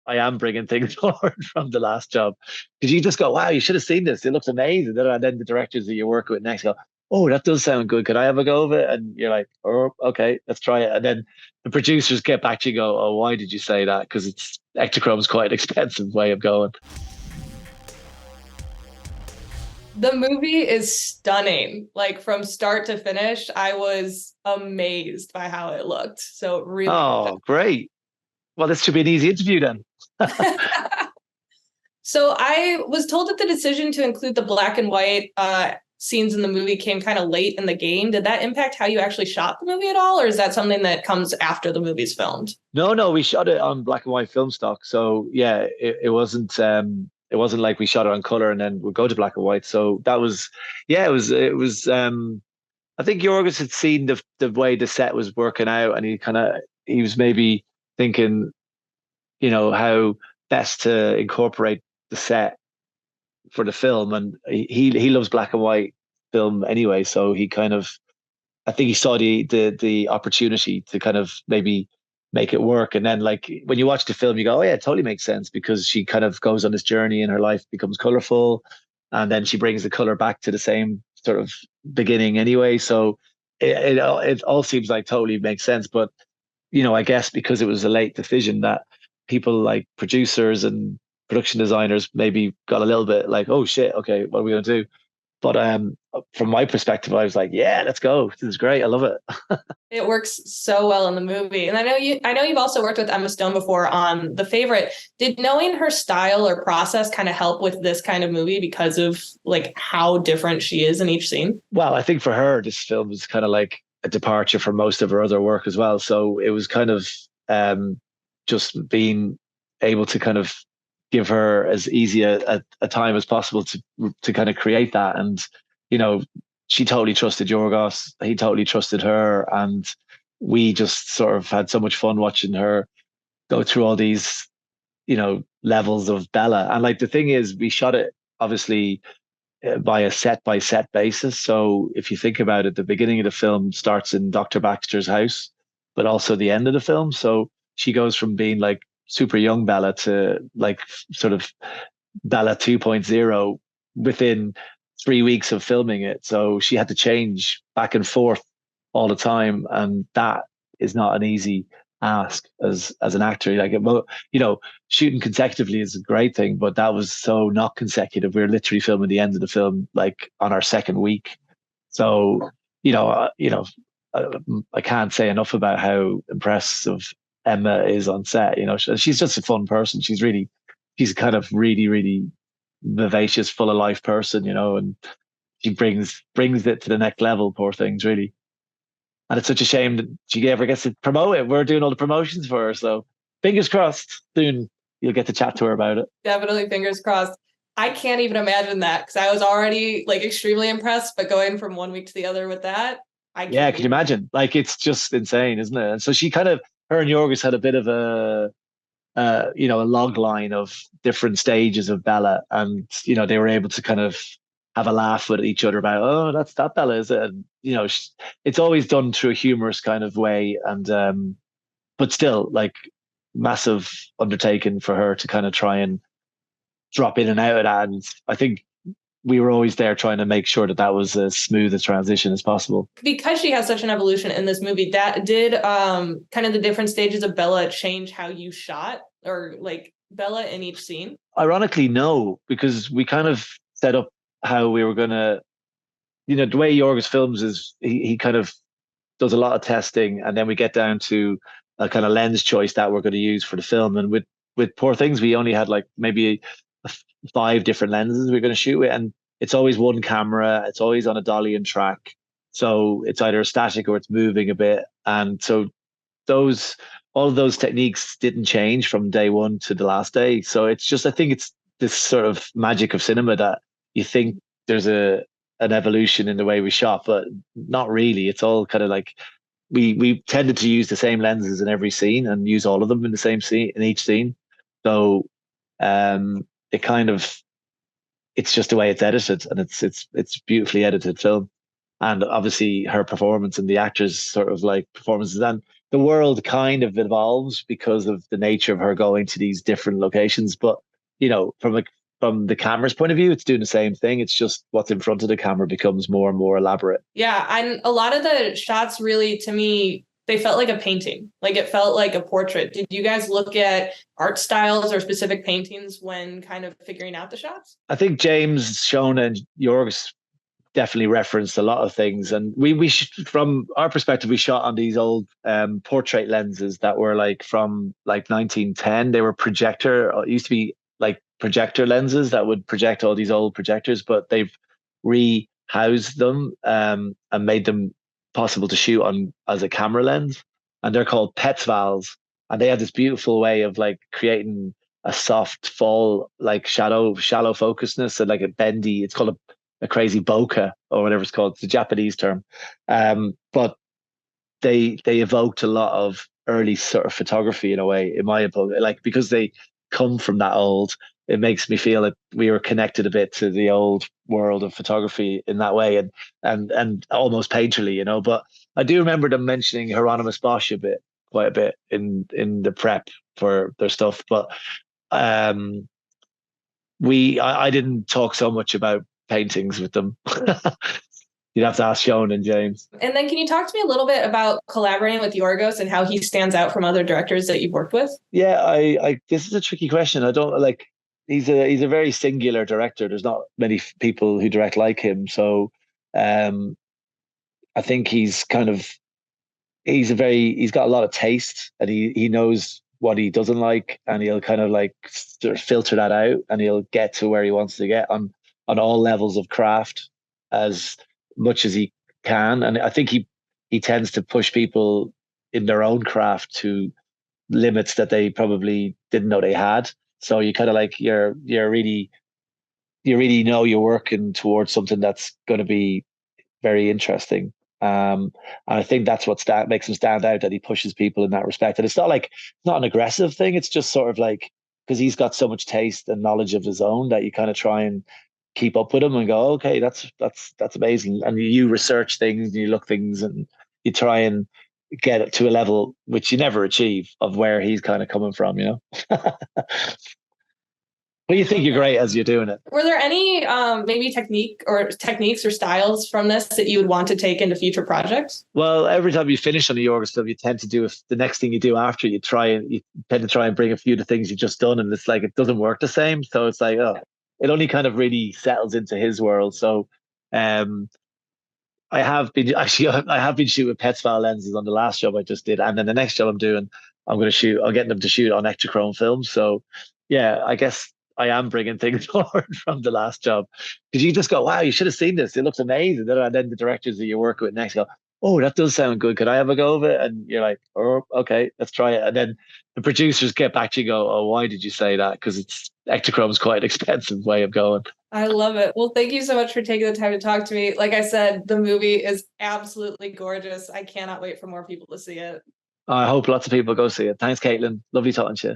I am bringing things forward from the last job because you just go, wow, you should have seen this. It looks amazing. And then the directors that you work with next go, oh, that does sound good. Could I have a go of it? And you're like, oh, okay, let's try it. And then the producers get back to you, go, oh, why did you say that? Because it's Ektachrome's quite an expensive way of going. The movie is stunning. Like from start to finish, I was amazed by how it looked. So really good job. Oh, great. Well, this should be an easy interview then. So I was told that the decision to include the black and white scenes in the movie came kind of late in the game. Did that impact how you actually shot the movie at all, or is that something that comes after the movie's filmed? No, no, we shot it on black and white film stock. So yeah, it wasn't like we shot it on color and then we'll go to black and white. So that was yeah, it was I think Yorgos had seen the way the set was working out and he was maybe thinking, how best to incorporate the set for the film. And he loves black and white film anyway. So he kind of I think he saw the opportunity to kind of maybe make it work. And then like when you watch the film, you go, oh yeah, it totally makes sense because she kind of goes on this journey and her life becomes colorful, and then she brings the color back to the same sort of beginning anyway. So it all seems like totally makes sense. But I guess because it was a late decision that people like producers and production designers maybe got a little bit like, oh shit, okay, what are we gonna do? But from my perspective, I was like, yeah, let's go. This is great. I love it. It works so well in the movie. And I know you've also worked with Emma Stone before on The Favorite. Did knowing her style or process kind of help with this kind of movie because of like how different she is in each scene? Well, I think for her, this film was kind of like a departure from most of her other work as well. So it was kind of just being able to kind of give her as easy a time as possible to kind of create that. And, you know, she totally trusted Yorgos. He totally trusted her. And we just sort of had so much fun watching her go through all these, levels of Bella. And like the thing is, we shot it obviously by set basis. So if you think about it, the beginning of the film starts in Dr. Baxter's house, but also the end of the film. So she goes from being like super young Bella to like sort of Bella 2.0 within 3 weeks of filming it. So she had to change back and forth all the time. And that is not an easy ask as an actor. Like, well, shooting consecutively is a great thing, but that was so not consecutive. We were literally filming the end of the film like on our second week. So, you know, uh, you know, I, I can't say enough about how impressive Emma is on set. She's just a fun person. She's kind of really, really vivacious, full of life person. And she brings it to the next level. Poor things, really. And it's such a shame that she ever gets to promote it. We're doing all the promotions for her. So fingers crossed soon you'll get to chat to her about it. Definitely fingers crossed. I can't even imagine that because I was already like extremely impressed, but going from one week to the other with that, I Yeah, can't can you even. imagine? Like it's just insane, isn't it? And so her and Yorgos had a bit of a log line of different stages of Bella, and they were able to kind of have a laugh with each other about, oh, that's that Bella, is it? And it's always done through a humorous kind of way, and but still, like massive undertaking for her to kind of try and drop in and out of that. And I think we were always there trying to make sure that that was as smooth a transition as possible. Because she has such an evolution in this movie, that did kind of the different stages of Bella change how you shot or like Bella in each scene? Ironically, no, because we kind of set up how we were gonna, the way Yorgos films is he kind of does a lot of testing, and then we get down to a kind of lens choice that we're going to use for the film. And with Poor Things, we only had like maybe five different lenses we're going to shoot with, and it's always one camera. It's always on a dolly and track, so it's either static or it's moving a bit. And so those all of those techniques didn't change from day one to the last day. So it's just I think it's this sort of magic of cinema that you think there's an evolution in the way we shot, but not really. It's all kind of like we tended to use the same lenses in every scene and use all of them in the same scene in each scene. So it kind of it's just the way it's edited, and it's beautifully edited film. And obviously her performance and the actors sort of like performances. And the world kind of evolves because of the nature of her going to these different locations. But from the camera's point of view, it's doing the same thing. It's just what's in front of the camera becomes more and more elaborate. Yeah, and a lot of the shots really, to me, they felt like a painting. Like it felt like a portrait. Did you guys look at art styles or specific paintings when kind of figuring out the shots? I think James, Shona, and Yorgos definitely referenced a lot of things, and from our perspective, we shot on these old portrait lenses that were like from like 1910. They were projector. It used to be like projector lenses that would project all these old projectors, but they've rehoused them and made them possible to shoot on as a camera lens, and they're called Petzvals, and they have this beautiful way of like creating a soft fall, like shallow focusness, and like a bendy. It's called a crazy bokeh or whatever it's called. It's a Japanese term, but they evoked a lot of early sort of photography in a way, in my opinion. Like because they come from that old, it makes me feel that we were connected a bit to the old world of photography in that way, and almost painterly, But I do remember them mentioning Hieronymus Bosch quite a bit in the prep for their stuff, but um, I didn't talk so much about paintings with them. You'd have to ask Sean and James. And then can you talk to me a little bit about collaborating with Yorgos and how he stands out from other directors that you've worked with? Yeah, I this is a tricky question. I don't like he's a very singular director. There's not many people who direct like him. So um I think he's got a lot of taste, and he knows what he doesn't like, and he'll kind of like sort of filter that out, and he'll get to where he wants to get on all levels of craft as much as he can. And I think he tends to push people in their own craft to limits that they probably didn't know they had. So you kind of like you really know you're working towards something that's going to be very interesting. And I think that's what makes him stand out, that he pushes people in that respect. And it's not an aggressive thing. It's just sort of like, because he's got so much taste and knowledge of his own, that you kind of try and keep up with him and go, okay, that's amazing. And you research things and you look things and you try and get it to a level which you never achieve of where he's kind of coming from. But you think you're great as you're doing it. Were there any maybe techniques or styles from this that you would want to take into future projects? Well, every time you finish on a Yorgos film, you tend to do the next thing you do after you tend to try and bring a few of the things you've just done, and it's like it doesn't work the same. So it's like, oh, it only kind of really settles into his world. So um I have been shooting Petzval lenses on the last job I just did, and then the next job I'm doing, I'm getting them to shoot on Ektachrome film. So yeah, I guess I am bringing things forward from the last job, because you just go, wow, you should have seen this. It looks amazing. And then the directors that you work with next go, oh, that does sound good. Could I have a go of it? And you're like, oh, okay, let's try it. And then the producers get back to you, go, oh, why did you say that? Because Ektachrome is quite an expensive way of going. I love it. Well, thank you so much for taking the time to talk to me. Like I said, the movie is absolutely gorgeous. I cannot wait for more people to see it. I hope lots of people go see it. Thanks, Caitlin. Lovely talking to you.